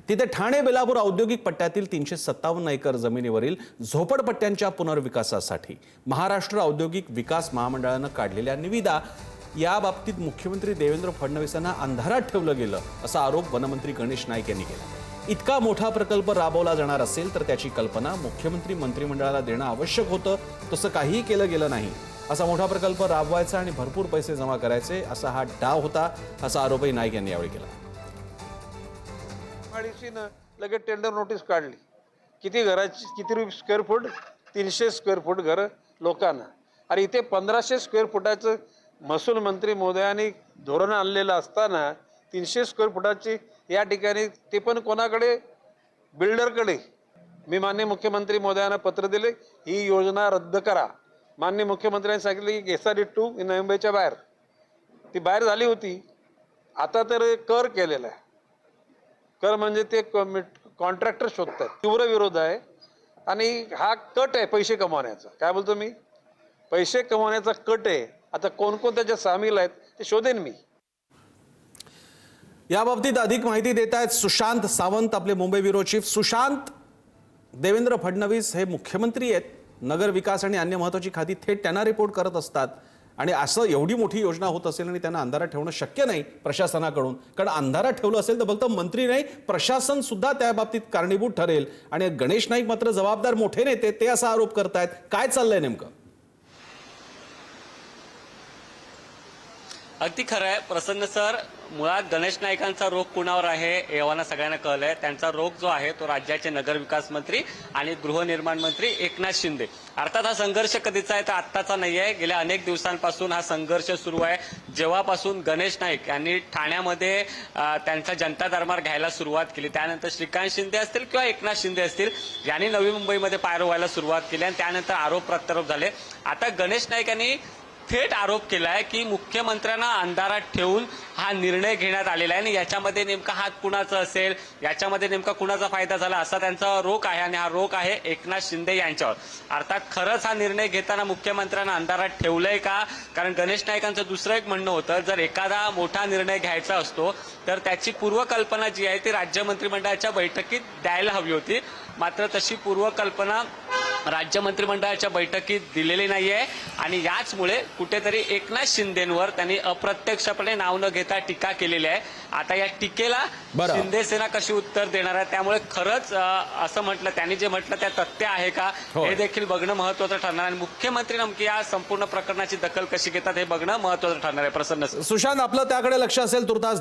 तिथे ठाणे बेलापूर औद्योगिक पट्ट्यातील 357 एकर जमिनीवरील झोपडपट्ट्यांच्या पुनर्विकासासाठी महाराष्ट्र औद्योगिक विकास महामंडळानं काढलेल्या निविदा या बाबतीत मुख्यमंत्री देवेंद्र फडणवीसांना अंधारात ठेवलं गेलं असा आरोप वनमंत्री गणेश नाईक यांनी केला। इतका मोठा प्रकल्प राबवला जाणार असेल तर त्याची कल्पना मुख्यमंत्री मंत्रिमंडळाला देणं आवश्यक होतं, तसं काहीही केलं गेलं नाही। असा मोठा प्रकल्प राबवायचा आणि भरपूर पैसे जमा करायचे असा हा डाव होता, असा आरोपही नाईक यांनी यावेळी केला। लगेच टेंडर नोटीस काढली, किती घराची किती स्क्वेअर फूट, 300 स्क्वेअर फूट घर लोकांना, आणि इथे 1500 स्क्वेअर फुटाचं महसूल मंत्री महोदयांनी धोरण आणलेलं असताना 300 स्क्वेअर फुटाची या ठिकाणी, ते पण कोणाकडे, बिल्डरकडे। मी माननीय मुख्यमंत्री महोदयांना पत्र दिले, ही योजना रद्द करा। माननीय मुख्यमंत्र्यांनी सांगितले की SRD2 मुंबईच्या बाहेर, ती बाहेर झाली होती, आता तर कर केलेला आहे। कर म्हणजे ते कॉन्ट्रॅक्टर शोधतात, तीव्र विरोध आहे आणि हा कट आहे पैसे कमवण्याचा। काय बोलतो मी, पैसे कमवण्याचा कट आहे। आता कोण कोण त्याच्यात सामील आहेत ते शोधेन मी। याबाबतीत अधिक माहिती देत आहेत सुशांत सावंत, आपले मुंबई ब्युरो चीफ। सुशांत, देवेंद्र फडणवीस हे मुख्यमंत्री आहेत, नगर विकास आणि अन्य महत्त्वाची खाती थेट त्यांना रिपोर्ट करत असतात, आणि असं एवढी मोठी योजना होत असेल आणि त्यांना अंधारात ठेवणं शक्य नाही प्रशासनाकडून, कारण अंधारात ठेवलं असेल तर फक्त मंत्री नाही प्रशासन सुद्धा त्या बाबतीत कारणीभूत ठरेल। आणि गणेश नाईक मात्र जबाबदार मोठे नेते ते असा आरोप करतायत, काय चाललंय नेमकं? अगदी खरं आहे प्रसन्न सर, मुळात गणेश नाईकांचा रोग कुणावर आहे एव्हाना सगळ्यांना कळलंय। त्यांचा रोग जो आहे तो राज्याचे नगरविकास मंत्री आणि गृहनिर्माण मंत्री एकनाथ शिंदे। अर्थात हा संघर्ष कधीचा आहे तर आत्ताचा नाही आहे, गेल्या अनेक दिवसांपासून हा संघर्ष सुरू आहे। जेव्हापासून गणेश नाईक यांनी ठाण्यामध्ये त्यांचा जनता दरबार घ्यायला सुरुवात केली, त्यानंतर श्रीकांत शिंदे असतील किंवा एकनाथ शिंदे असतील यांनी नवी मुंबईमध्ये पायरो व्हायला सुरुवात केली आणि त्यानंतर आरोप प्रत्यारोप झाले। आता गणेश नाईक यांनी थेट आरोप केलाय की मुख्यमंत्र्यांना अंधारात ठेवून हा निर्णय घेण्यात आलेला आहे आणि याच्यामध्ये नेमका हात कुणाचा असेल, याच्यामध्ये नेमका कुणाचा फायदा झाला असा त्यांचा रोख आहे, आणि हा रोख आहे एकनाथ शिंदे यांच्यावर। अर्थात खरंच हा निर्णय घेताना मुख्यमंत्र्यांना अंधारात ठेवलंय का? कारण गणेश नाईकांचं दुसरं एक म्हणणं होतं, जर एखादा मोठा निर्णय घ्यायचा असतो तर त्याची पूर्वकल्पना जी आहे ती राज्य मंत्रिमंडळाच्या बैठकीत द्यायला हवी होती, मात्र तशी पूर्वकल्पना राज्य मंत्रिमंडळाच्या बैठकीत दिलेली नाहीये, आणि याचमुळे कुठेतरी एकनाथ शिंदेंवर त्यांनी अप्रत्यक्षपणे नाव न घेता टीका केलेली आहे। आता या टीकेला शिंदे सेना कशी उत्तर देणार आहे, त्यामुळे खरंच असं म्हटलं त्यांनी जे म्हटलं त्या तथ्य आहे का हे देखील बघणं महत्त्वाचं ठरणार, आणि मुख्यमंत्री नेमकी या संपूर्ण प्रकरणाची दखल कशी घेतात हे बघणं महत्त्वाचं ठरणार आहे। प्रसन्न सुशांत, आपलं त्याकडे लक्ष असेल तुर्तास।